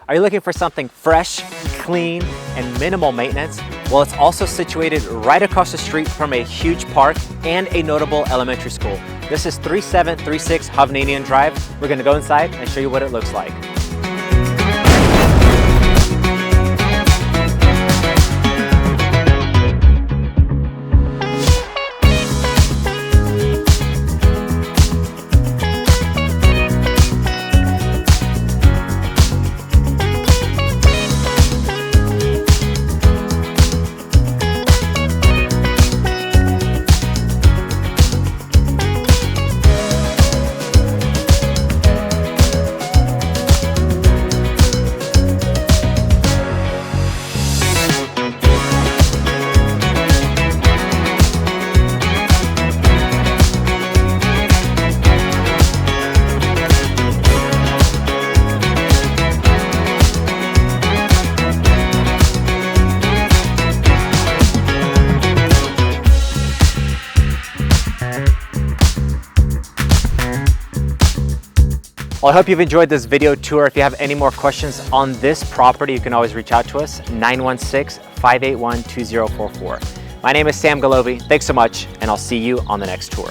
Are you looking for something fresh, clean, and minimal maintenance? Well, it's also situated right across the street from a huge park and a notable elementary school. This is 3736 Hovnanian Drive. We're gonna go inside and show you what it looks like. Well, I hope you've enjoyed this video tour. If you have any more questions on this property, you can always reach out to us, 916-581-2044. My name is Sam Galovi. Thanks so much, and I'll see you on the next tour.